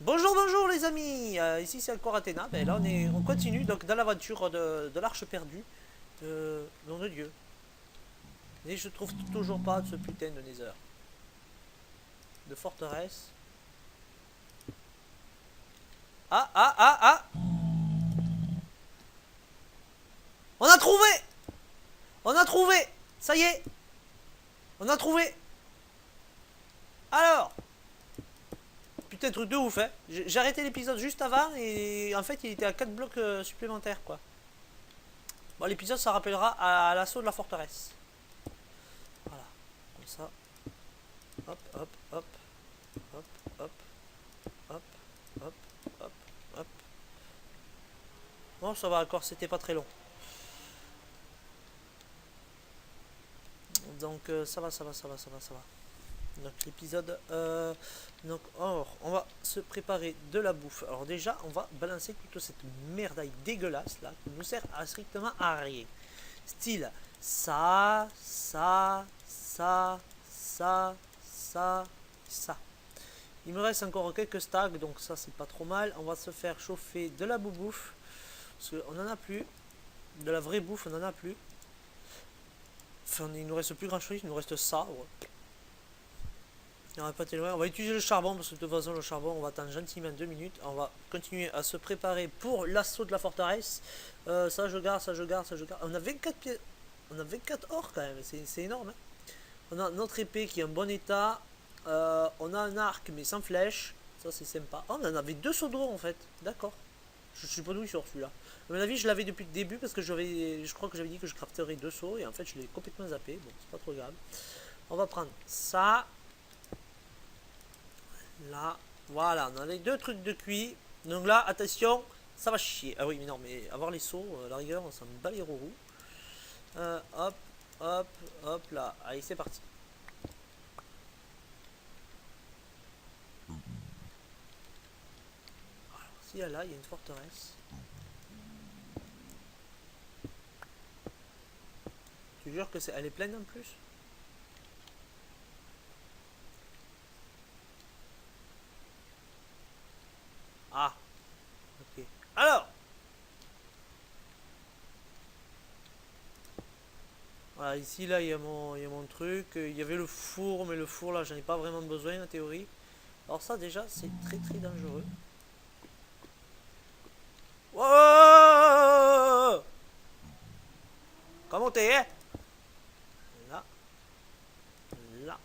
Bonjour, bonjour les amis, ici c'est encore Athéna. Ben là on continue donc dans l'aventure de l'arche perdue de nom de Dieu. Et je trouve toujours pas de ce putain de Nether, de forteresse. Ah ah ah ah, on a trouvé, on a trouvé, ça y est, on a trouvé. Alors, putain truc de ouf hein. J'ai arrêté l'épisode juste avant et en fait il était à 4 blocs supplémentaires quoi. Bon l'épisode ça rappellera à l'assaut de la forteresse. Voilà, comme ça. Hop hop hop hop hop hop hop hop hop. Bon, ça va encore, c'était pas très long. Donc, ça va, ça va, ça va, ça va, ça va. Donc, l'épisode. Donc, or, on va se préparer de la bouffe. Alors, déjà, on va balancer plutôt cette merdaille dégueulasse là, qui nous sert à strictement à rien. Style, ça, ça, ça, ça, ça, ça. Il me reste encore quelques stacks, donc ça, c'est pas trop mal. On va se faire chauffer de la bouffe. Parce qu'on en a plus. De la vraie bouffe, on en a plus. Enfin, il nous reste plus grand chose, il nous reste ça. Ouais. Il n'y en a pas tellement. On va utiliser le charbon parce que de toute façon, le charbon, on va attendre gentiment 2 minutes. On va continuer à se préparer pour l'assaut de la forteresse. Ça, je garde, ça, je garde, ça, je garde. On a 24 pieds. On a 24 or quand même, c'est énorme. Hein. On a notre épée qui est en bon état. On a un arc mais sans flèche. Ça, c'est sympa. Oh, on en avait 2 seaux d'eau en fait. D'accord. Je sais pas d'où il sort celui-là. À mon avis, je l'avais depuis le début parce que je crois que j'avais dit que je crafterais 2 seaux et en fait, je l'ai complètement zappé. Bon, c'est pas trop grave. On va prendre ça. Là, voilà, on a les 2 trucs de cuit. Donc là, attention, ça va chier. Ah oui, mais non, mais avoir les seaux, la rigueur, on s'en bat les roux. Hop, hop, hop, là. Allez, c'est parti. Alors, s'il y a là, il y a une forteresse. Tu jures que elle est pleine en plus. Ah, ok. Alors, voilà, ici, là, il y a mon truc. Il y avait le four, mais le four, là, j'en ai pas vraiment besoin, en théorie. Alors ça, déjà, c'est très, très dangereux. Wow! Comment t'es, hein? Là, là.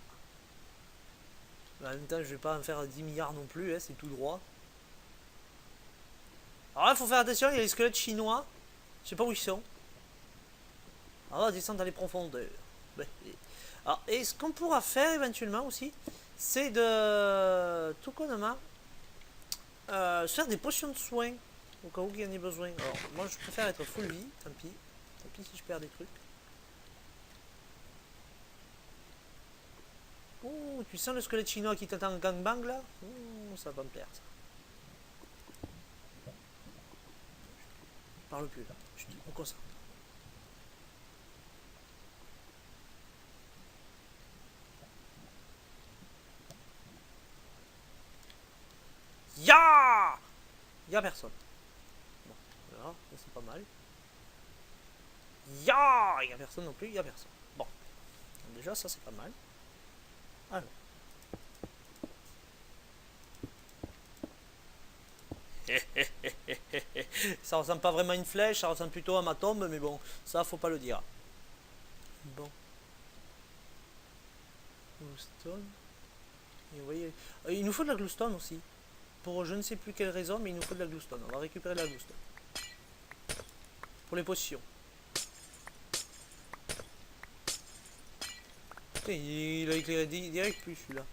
En même temps, je vais pas en faire 10 milliards non plus, hein, c'est tout droit. Alors là, il faut faire attention, il y a les squelettes chinois. Je sais pas où ils sont. On va descendre dans les profondeurs. Alors, et ce qu'on pourra faire éventuellement aussi, c'est de tout connement se faire des potions de soins au cas où il y en ait besoin. Alors, moi, je préfère être full vie, tant pis. Tant pis si je perds des trucs. Ouh, tu sens le squelette chinois qui t'attend en gangbang là? Ouh, ça va me plaire ça. Je parle plus là, je me concentre. Ya! Y'a personne. Bon, voilà, c'est pas mal. Ya! Y'a personne non plus, y'a personne. Bon, déjà ça c'est pas mal. Alors. Ça ressemble pas vraiment à une flèche, ça ressemble plutôt à ma tombe, mais bon, ça faut pas le dire. Bon. Glowstone. Et vous voyez, il nous faut de la glowstone aussi. Pour je ne sais plus quelle raison, mais il nous faut de la glowstone. On va récupérer de la glowstone. Pour les potions. Putain, il a éclairé direct plus celui-là.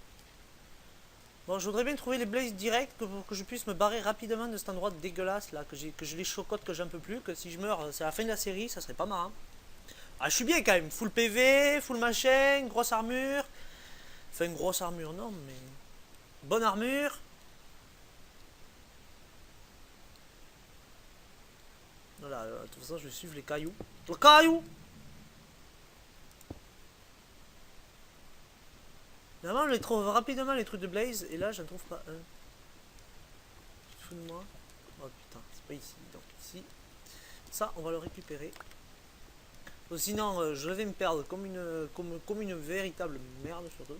Bon, je voudrais bien trouver les blazes directs pour que je puisse me barrer rapidement de cet endroit dégueulasse là, que je les chocotte que j'en peux plus, que si je meurs, c'est la fin de la série, ça serait pas marrant. Ah, je suis bien quand même, full PV, full machin, grosse armure. Enfin, grosse armure, non, mais. Bonne armure. Voilà, de toute façon, je vais suivre les cailloux. Le caillou! Normalement, je les trouve rapidement les trucs de Blaze, et là, je ne trouve pas un. fous de moi? Oh putain, c'est pas ici. Donc ici. Ça, on va le récupérer. Sinon, je vais me perdre comme une véritable merde surtout.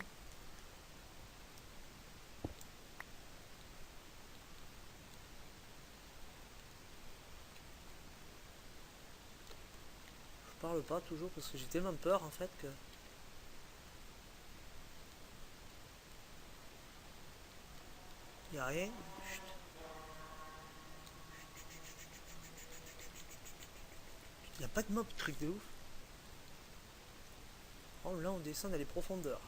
Je parle pas toujours parce que j'ai tellement peur en fait que... Y a rien. Chut. Y a pas de mob, truc de ouf. Oh là on descend dans les profondeurs.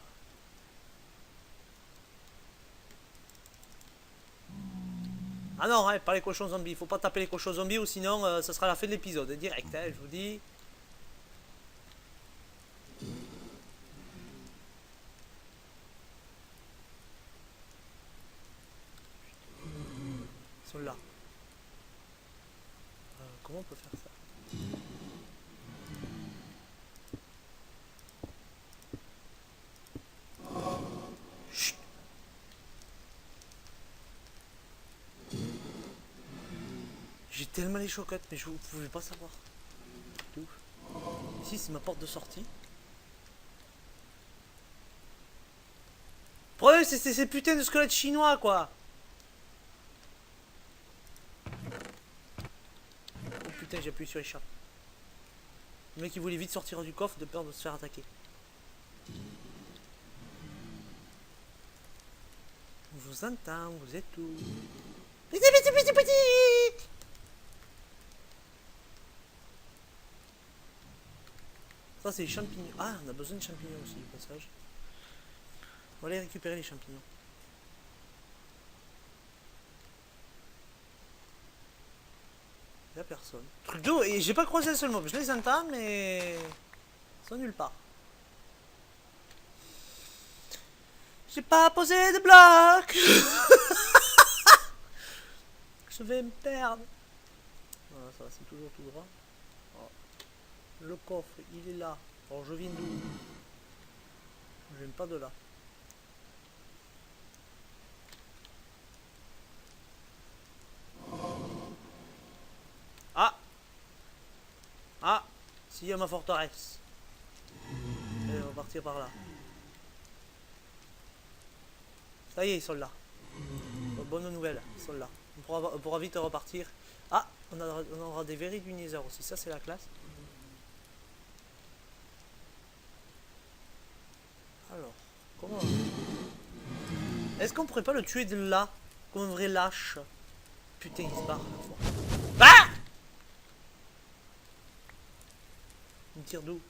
Ah non, hein, pas les cochons zombies. Faut pas taper les cochons zombies ou sinon ça sera la fin de l'épisode. Direct, hein, je vous dis. Ils sont là. Comment on peut faire ça? Chut. J'ai tellement les chocottes, mais vous pouvez pas savoir. Ouf. Ici, c'est ma porte de sortie. Le problème, c'est ces putains de squelettes chinois, quoi. Oh putain, j'ai appuyé sur échappe. Le mec, il voulait vite sortir du coffre de peur de se faire attaquer. On vous entend, vous êtes où? Petit, petit, petit, petit. Ça, c'est les champignons. Ah, on a besoin de champignons aussi, au passage. On va aller récupérer les champignons. Y'a personne. Truc d'eau, et j'ai pas croisé un seul mob. Je les entends, mais... ils sont nulle part. J'ai pas posé de bloc. Je vais me perdre. Voilà, ça c'est toujours tout droit. Oh. Le coffre, il est là. Alors je viens d'où? Je viens pas de là. Ah! Ah! S'il y a ma forteresse. Allez, on va partir par là. Ça y est, ils sont là. Bonne nouvelle, ils sont là. On pourra vite repartir. Ah! On aura des verrues du Nether aussi. Ça, c'est la classe. Alors, comment... est-ce qu'on pourrait pas le tuer de là? Comme un vrai lâche? Putain, il se barre à la fois. Ah! Il me tire d'où?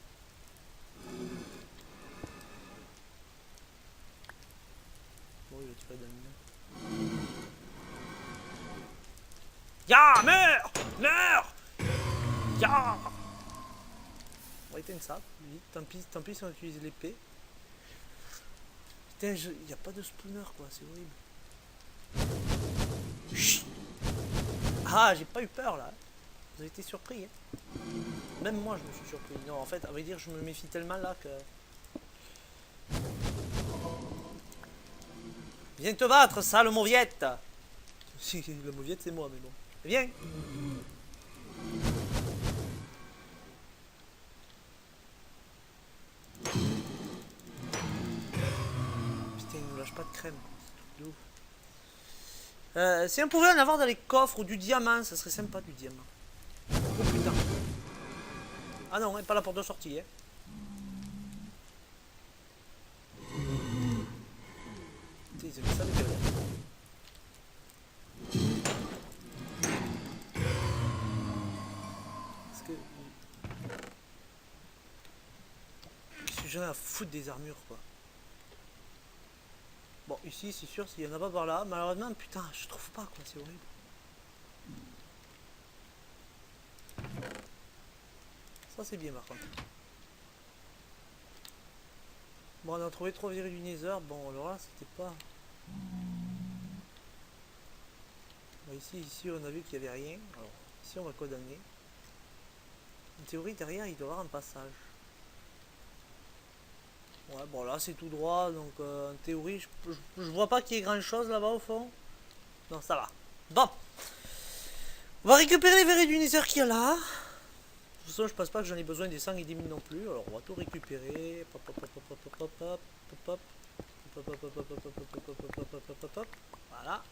Bon, il va tirer dans le mur. Ya! Meurs! Meurs! Ya! On va éteindre ça, vite. Tant pis si on utilise l'épée. Putain, il n'y a pas de spawner quoi, c'est horrible. Chut. Ah, j'ai pas eu peur là. Vous avez été surpris, hein. Même moi je me suis surpris. Non, en fait, à vrai dire, je me méfie tellement là que... viens te battre, sale mauviette. Si, la mauviette c'est moi, mais bon. Viens. Putain, il nous lâche pas de crème. C'est tout de ouf. Si on pouvait en avoir dans les coffres ou du diamant, ça serait sympa du diamant. Oh putain. Ah non, pas la porte de sortie, hein. Putain, ils avaient ça les gars. Parce que... je suis jamais à foutre des armures, quoi. Bon, ici, c'est sûr, s'il y en a pas par là, malheureusement, putain, je trouve pas, quoi, c'est horrible. Ça, c'est bien, par contre. Bon, on a trouvé 3 verrues du Nether, bon, alors là, c'était pas... bon, ici, on a vu qu'il y avait rien, alors, ici, on va condamner. En théorie, derrière, il doit y avoir un passage. Ouais, bon, là, c'est tout droit, donc, en théorie, je vois pas qu'il y ait grand chose là-bas, au fond. Non, ça va. Bon. On va récupérer les verres du Nether qu'il y a là. De toute façon, je pense pas que j'en ai besoin des 100 et des 1000 non plus. Alors, on va tout récupérer. Voilà.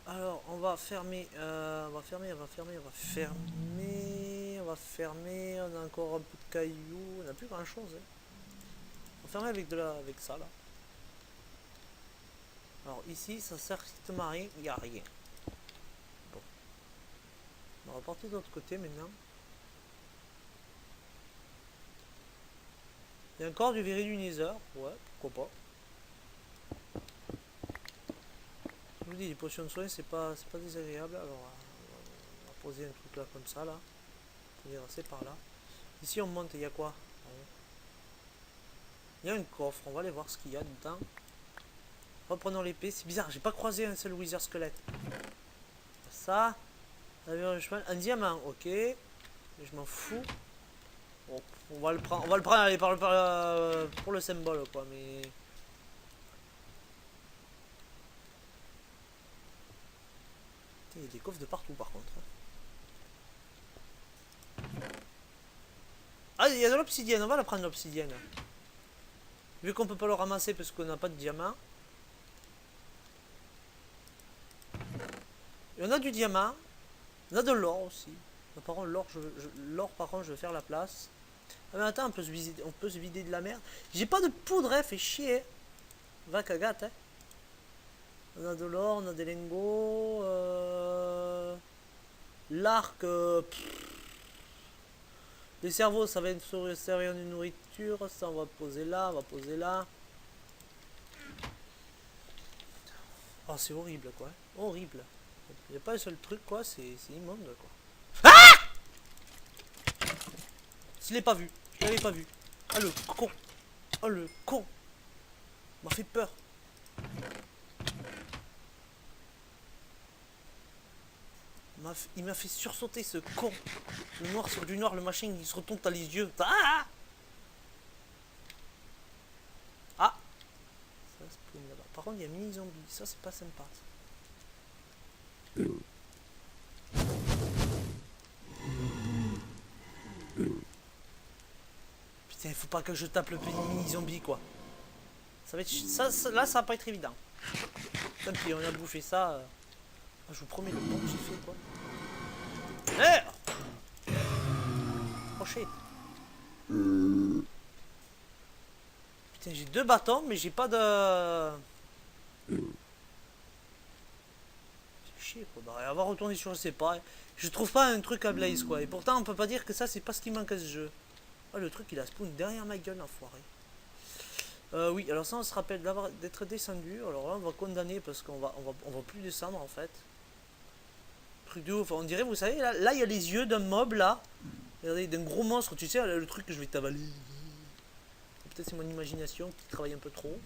Alors, on va fermer. On va fermer. On a encore un peu de cailloux. On n'a plus grand chose. On va fermer avec ça là. Alors, ici, ça sert strictement à rien. Il n'y a rien. Bon. On va repartir de l'autre côté maintenant. Il y a encore du verre du Nether. Ouais, pourquoi pas. Je vous dis, les potions de soins, c'est pas désagréable. Alors, on va poser un truc là comme ça là. On va passer par là. Ici, on monte. Il y a quoi? Il y a un coffre. On va aller voir ce qu'il y a dedans. Reprenons l'épée. C'est bizarre, j'ai pas croisé un seul wizard squelette. Ça. Un diamant, ok. Mais je m'en fous. Bon, on va le prendre, allez, pour le symbole, quoi, mais... Il y a des coffres de partout, par contre. Ah, il y a de l'obsidienne, on va la prendre, l'obsidienne. Vu qu'on peut pas le ramasser parce qu'on n'a pas de diamant. Et on a du diamant. On a de l'or aussi. Par contre, l'or, par contre, je vais faire la place. Ah mais attends, on peut se vider de la merde. J'ai pas de poudre, fait chier. Va cagate, hein. On a de l'or, on a des lingots. L'arc. Les cerveaux, ça va être servir de nourriture. Ça, on va poser là, on va poser là. Oh, c'est horrible, quoi. Horrible. Il n'y a pas un seul truc, quoi. C'est immonde, quoi. Ah! Je l'ai pas vu. Je l'avais pas vu. Ah, le con. Oh, le con. Il m'a fait peur. Il m'a fait sursauter, ce con. Le noir sur du noir, le machin, il se retourne, t'as les yeux. Ah! Ah! Ça se prime là-bas. Par contre, il y a mini zombie. Ça, c'est pas sympa. Putain, il faut pas que je tape le mini zombie, quoi. Ça va être. Là, ça va pas être évident. Tant pis, on a bouffé ça. Je vous promets le bon que j'ai fait, quoi. Merde! Oh shit. Putain, j'ai 2 bâtons, mais j'ai pas de... C'est chier, quoi. Bah, on va retourner sur, je sais pas. Je trouve pas un truc à Blaze, quoi. Et pourtant, on peut pas dire que ça, c'est pas ce qui manque à ce jeu. Oh, le truc, il a spawn derrière ma gueule, l'enfoiré. Oui, alors ça, on se rappelle d'être descendu. Alors là, on va condamner parce qu'on va plus descendre, en fait. Truc de ouf. On dirait, vous savez, là, il y a les yeux d'un mob, là. Regardez, d'un gros monstre, tu sais, le truc que je vais t'avaler. Peut-être c'est mon imagination qui travaille un peu trop.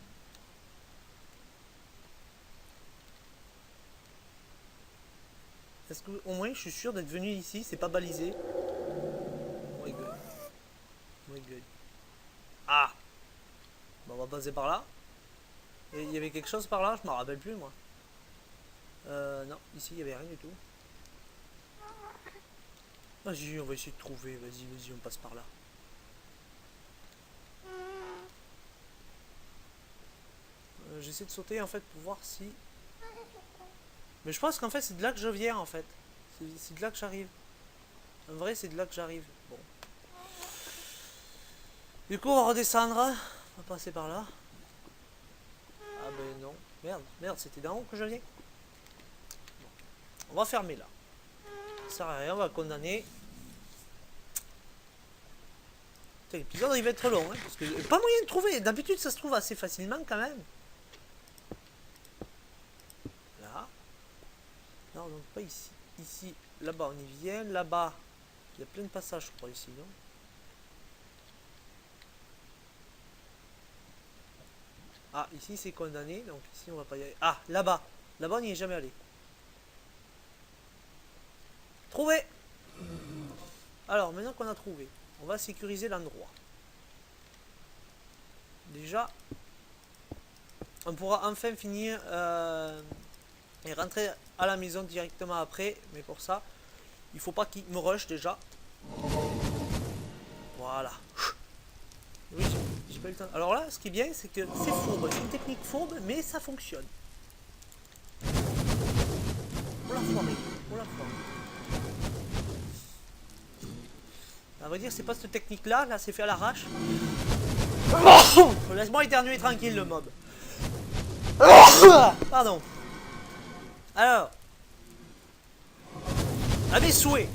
Est-ce que, au moins, je suis sûr d'être venu ici, c'est pas balisé. Oh my god. Oh my god. Ah! Bon, on va passer par là. Et il y avait quelque chose par là, je m'en rappelle plus, moi. Non, ici, il y avait rien du tout. Vas-y, on va essayer de trouver. Vas-y, on passe par là. J'essaie de sauter, en fait, pour voir si... Mais je pense qu'en fait, c'est de là que je viens, en fait. C'est de là que j'arrive. En vrai, c'est de là que j'arrive. Bon. Du coup, on va redescendre. On va passer par là. Ah ben non. Merde, c'était d'en haut que je viens. Bon. On va fermer là. Ça sert à rien, on va condamner. L'épisode il va être long, hein, parce que pas moyen de trouver. D'habitude, ça se trouve assez facilement quand même. Là. Non, donc pas ici. Ici, là-bas, on y vient. Là-bas, il y a plein de passages, je crois, ici, non? Ah, ici, c'est condamné, donc ici, on va pas y aller. Ah, là-bas. Là-bas, on n'y est jamais allé. Trouvé! Alors, maintenant qu'on a trouvé, on va sécuriser l'endroit. Déjà, on pourra enfin finir et rentrer à la maison directement après. Mais pour ça, il faut pas qu'il me rush déjà. Voilà. Oui, j'ai pas eu le temps. Alors là, ce qui est bien, c'est que c'est fourbe. C'est une technique fourbe, mais ça fonctionne. On l'a foiré. On l'a foiré. À vrai dire, c'est pas cette technique-là. Là, c'est fait à l'arrache. Laisse-moi éternuer tranquille, le mob. Pardon. Alors. À mes souhaits.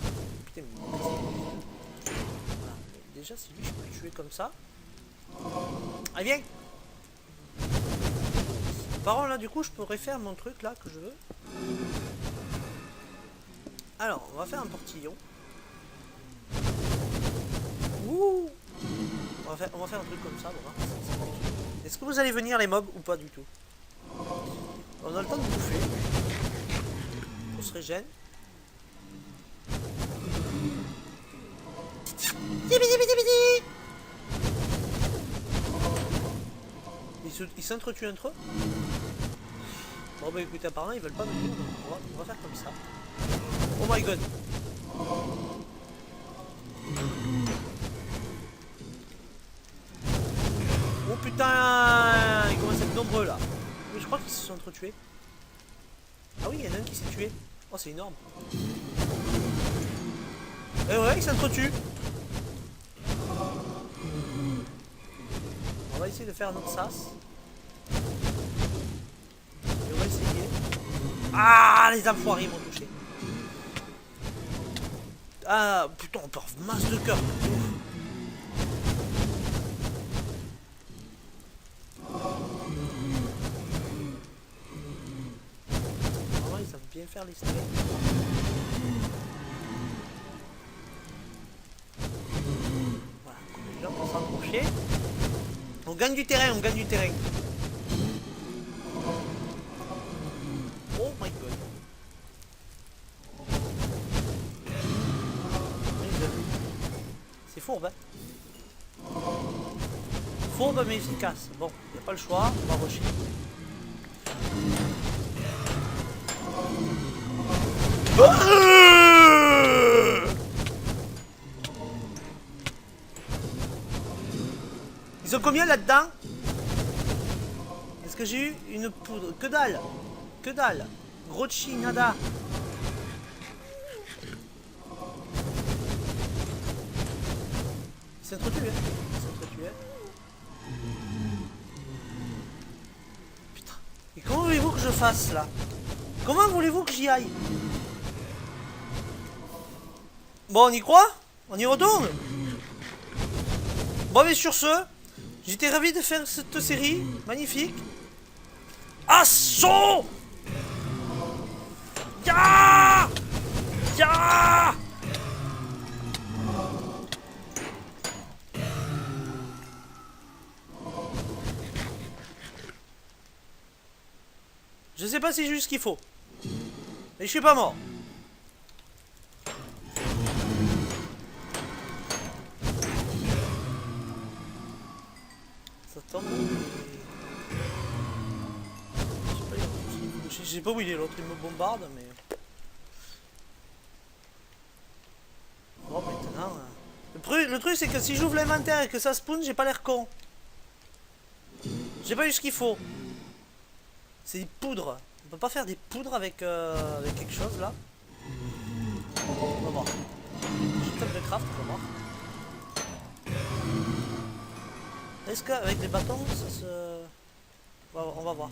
Putain, voilà. Déjà, si lui, je peux le tuer comme ça. Allez, viens. Par contre, là, du coup, je pourrais faire mon truc, là, que je veux. Alors, on va faire un portillon. Ouh. On va faire un truc comme ça, voilà. Est-ce que vous allez venir, les mobs, ou pas du tout? On a le temps de bouffer. On se régène. Ils s'entretuent entre eux. Bon bah écoutez, apparemment ils veulent pas venir, donc on va faire comme ça. Oh my god. Oh putain, ils commencent à être nombreux là. Mais je crois qu'ils se sont entretués. Ah oui, il y en a un qui s'est tué. Oh, c'est énorme. Et ouais, ils s'entretuent. On va essayer de faire notre sas. Et on va essayer. Ah, les enfoirés m'ont touché. Ah, putain, on perd masse de cœur. Vraiment, ils savent bien faire les strays. Voilà, déjà pour s'approcher. On gagne du terrain, on gagne du terrain. Oh my god. C'est fourbe, hein. Fourbe mais efficace. Bon, il n'y a pas le choix, on va rusher. Ils ont combien là-dedans? Est-ce que j'ai eu une poudre? Que dalle. Que dalle. Gros chi, nada. Ils s'entretuent, hein. Ils s'entretuent, hein. Putain. Et comment voulez-vous que je fasse là? Comment voulez-vous que j'y aille? Bon, on y croit? On y retourne? Bon, mais sur ce, j'étais ravi de faire cette série. Magnifique. Assaut! Ya! Ya! Je sais pas si j'ai eu ce qu'il faut. Mais je suis pas mort. Ça tombe. Je sais pas où il est l'autre, il me bombarde, mais... Bon, maintenant... Le truc, c'est que si j'ouvre l'inventaire et que ça spawn, j'ai pas l'air con. J'ai pas eu ce qu'il faut. C'est des poudres. On peut pas faire des poudres avec, avec quelque chose, là. On va voir. J'ai top de craft, on va voir. Est-ce qu'avec des bâtons, ça se... On va voir.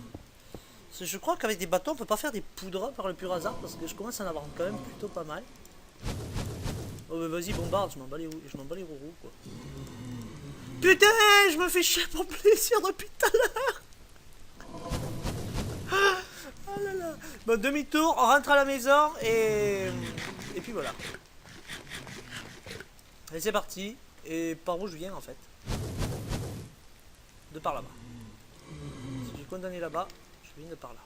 Je crois qu'avec des bâtons, on peut pas faire des poudres par le pur hasard, parce que je commence à en avoir quand même plutôt pas mal. Oh bah vas-y, bombarde, je m'en bats les roux, quoi. Putain, je me fais chier pour plaisir depuis tout à l'heure. Oh là là. Bon, demi-tour, on rentre à la maison, et puis voilà. Allez, c'est parti. Et par où je viens, en fait? De par là-bas. Si j'ai condamné là-bas, je viens de par là.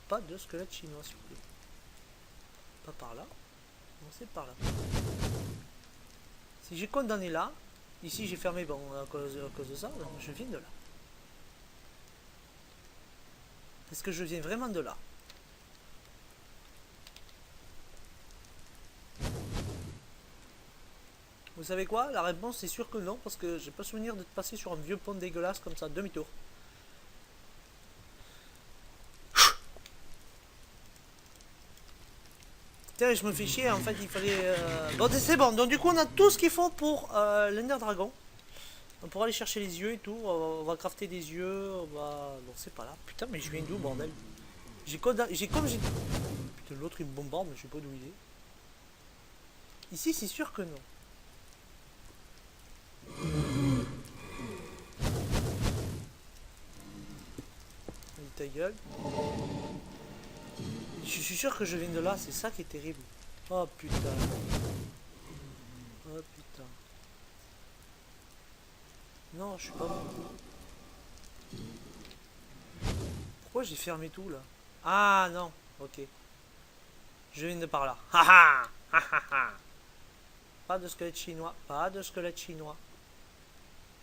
Pas de squelette chinois, s'il vous plaît. Pas par là. Non, c'est par là. Si j'ai condamné là, ici j'ai fermé, bon, à cause de ça, je viens de là. Est-ce que je viens vraiment de là? Vous savez quoi? La réponse c'est sûr que non, parce que j'ai pas souvenir de passer sur un vieux pont dégueulasse comme ça, demi-tour. Putain, je me fais chier, en fait, il fallait... Bon, c'est bon, donc du coup, on a tout ce qu'il faut pour l'Ender Dragon. On pourra aller chercher les yeux et tout, on va crafter des yeux, on va... Bon, c'est pas là. Putain, mais je viens d'où, bordel? J'ai comme j'ai... Putain, l'autre, il me bombarde, mais je sais pas d'où il est. Ici, c'est sûr que non. Vas-y, ta gueule. Je suis sûr que je viens de là, c'est ça qui est terrible. Oh putain. Oh putain. Non, je suis pas bon. Pourquoi j'ai fermé tout là? Ah non, ok. Je viens de par là. Haha. Haha. Pas de squelette chinois, pas de squelette chinois.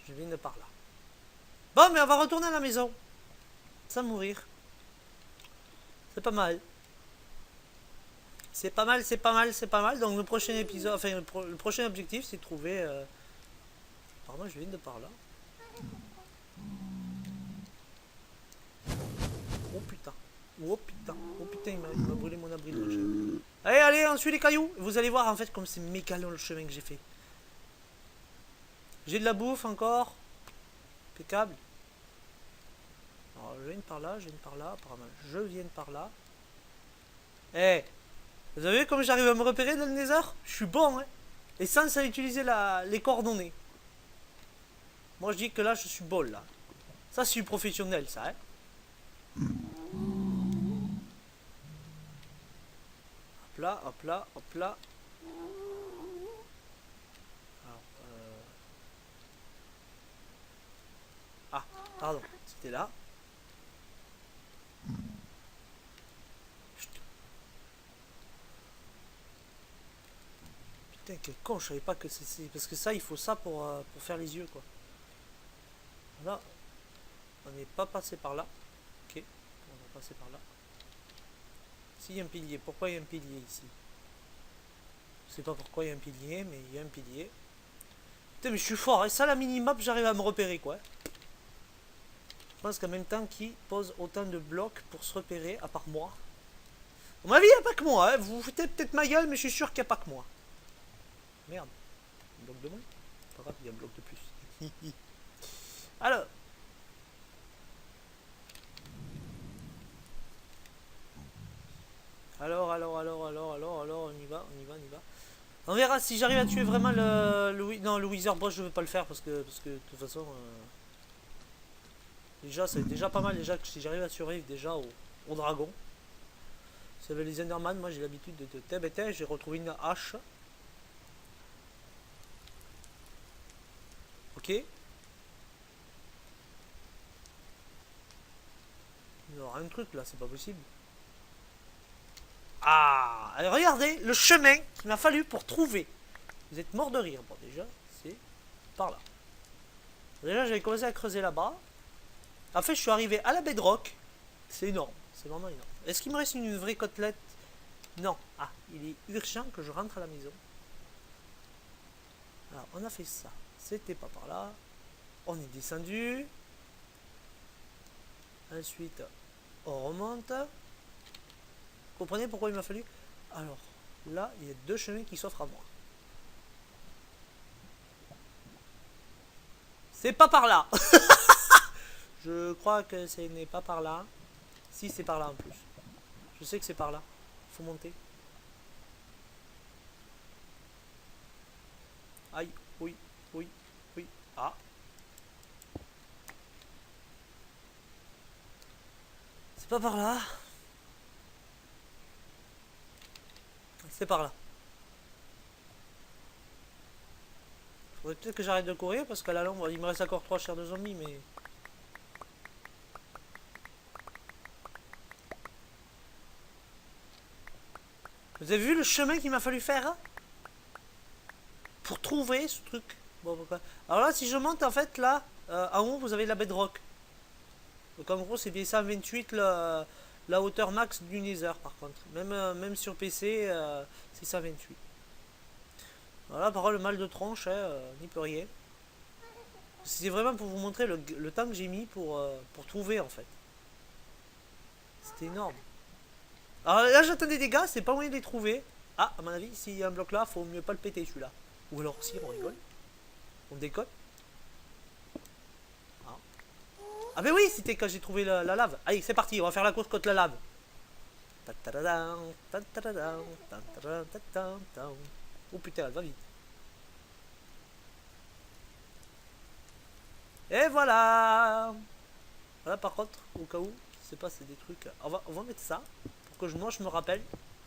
Je viens de par là. Bon, mais on va retourner à la maison. Sans mourir. C'est pas mal. C'est pas mal, c'est pas mal, c'est pas mal. Donc le prochain épisode, enfin le prochain objectif, c'est de trouver... Pardon, je viens de par là. Oh putain. Oh putain. Oh putain, il m'a brûlé mon abri de rocher. Allez, allez, on suit les cailloux. Vous allez voir en fait comme c'est méga long le chemin que j'ai fait. J'ai de la bouffe encore. Impeccable. Alors, je viens par là, je viens par là. Apparemment, je viens par là. Eh, hey, vous avez vu comme j'arrive à me repérer dans le Nether? Je suis bon, hein. Et sans utiliser les coordonnées. Moi, je dis que là, je suis bol, là. Ça, c'est du professionnel, ça, hein. Hop là, hop là, hop là. Alors, ah, pardon, c'était là. Chut. Putain, quel con, je savais pas que c'est... Parce que ça, il faut ça pour faire les yeux, quoi. Là, on n'est pas passé par là. Ok, on va passer par là. S'il y a un pilier, pourquoi il y a un pilier ici? Je sais pas pourquoi il y a un pilier, mais il y a un pilier. Putain, mais je suis fort, et ça, la minimap, j'arrive à me repérer, quoi. Je pense qu'en même temps, qui pose autant de blocs pour se repérer, à part moi? À mon avis, il n'y a pas que moi, hein. Vous vous foutez peut-être ma gueule, mais je suis sûr qu'il n'y a pas que moi. Merde. Un bloc de moins? Pas grave, il y a un bloc de plus. Alors. Alors, on y va, on y va, on y va. On verra si j'arrive à tuer vraiment non, le Wither Boss, je veux pas le faire parce que de toute façon... déjà, c'est déjà pas mal déjà que si j'arrive à survivre déjà au dragon. C'est les Enderman, moi j'ai l'habitude de TBT, j'ai retrouvé une hache. Ok. Il y aura un truc là, c'est pas possible. Ah, alors regardez le chemin qu'il m'a fallu pour trouver. Vous êtes mort de rire. Bon, déjà, c'est par là. Déjà, j'avais commencé à creuser là-bas. En fait, je suis arrivé à la bedrock. C'est énorme. C'est vraiment énorme. Est-ce qu'il me reste une vraie côtelette? Non. Ah, il est urgent que je rentre à la maison. Alors, on a fait ça. C'était pas par là. On est descendu. Ensuite, on remonte. Vous comprenez pourquoi il m'a fallu? Alors, là, il y a deux chemins qui s'offrent à moi. C'est pas par là. Je crois que ce n'est pas par là. Si, c'est par là en plus. Je sais que c'est par là. Faut monter. Aïe, oui, oui, oui. Ah. C'est pas par là. C'est par là. Faudrait peut-être que j'arrête de courir parce qu'à la longue, il me reste encore 3 chairs de zombies, mais... Vous avez vu le chemin qu'il m'a fallu faire hein, pour trouver ce truc? Bon, pourquoi? Alors là, si je monte, en fait, là, en haut, vous avez la bedrock. Donc en gros, c'est bien 128 la hauteur max du Nether, par contre. Même sur PC, c'est 128. Voilà, par contre, le mal de tronche, hein, n'y peut rien. C'est vraiment pour vous montrer le temps que j'ai mis pour trouver en fait. C'était énorme. Alors là, j'attends des dégâts, c'est pas moyen de les trouver. Ah, à mon avis, s'il y a un bloc là, faut mieux pas le péter celui-là. Ou alors, si, on rigole. On déconne. Ah, ah mais oui, c'était quand j'ai trouvé la lave. Allez, c'est parti, on va faire la course contre la lave. Oh putain, elle va vite. Et voilà. Voilà, par contre, au cas où, je sais pas, c'est des trucs. On va mettre ça pour que moi je me rappelle.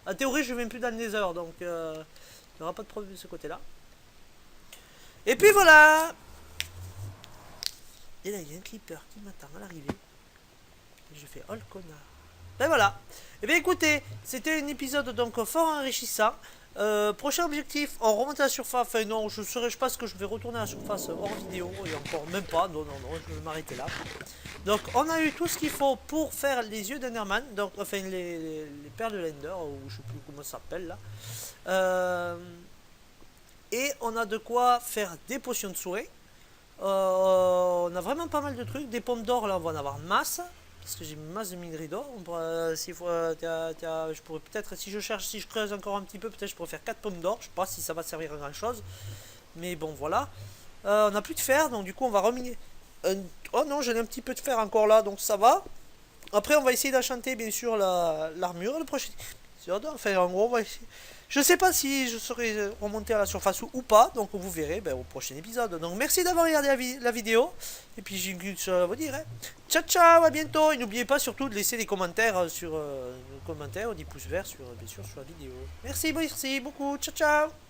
En théorie, je viens plus dans le Nether, donc il n'y aura pas de problème de ce côté-là. Et puis voilà. Et là, il y a un creeper qui m'attend à l'arrivée. Et je fais oh le connard. Ben voilà. Et bien écoutez, c'était un épisode donc fort enrichissant. Prochain objectif, on remonte à la surface. Enfin non, je pense que je vais retourner à la surface hors vidéo. Et encore même pas. Non, non, non, je vais m'arrêter là. Donc on a eu tout ce qu'il faut pour faire les yeux d'Enderman. Donc enfin les perles de l'Ender, ou je sais plus comment ça s'appelle là. Et on a de quoi faire des potions de souhait. On a vraiment pas mal de trucs. Des pommes d'or, là on va en avoir masse. Parce que j'ai une masse de minerais d'or. Je pourrais peut-être, si je cherche, si je creuse encore un petit peu, peut-être je pourrais faire 4 pommes d'or. Je sais pas si ça va servir à grand chose. Mais bon, voilà. On n'a plus de fer, donc du coup on va reminer. Oh non, j'ai un petit peu de fer encore là, donc ça va. Après, on va essayer d'acchanter bien sûr l'armure. Le prochain enfin, en gros, on va essayer. Je sais pas si je serai remonté à la surface ou pas, donc vous verrez au prochain épisode. Donc merci d'avoir regardé la vidéo, et puis j'ai une chose à vous dire. Hein. Ciao ciao, à bientôt, et n'oubliez pas surtout de laisser des commentaires des pouces verts sur, bien sûr, sur la vidéo. Merci beaucoup, ciao ciao.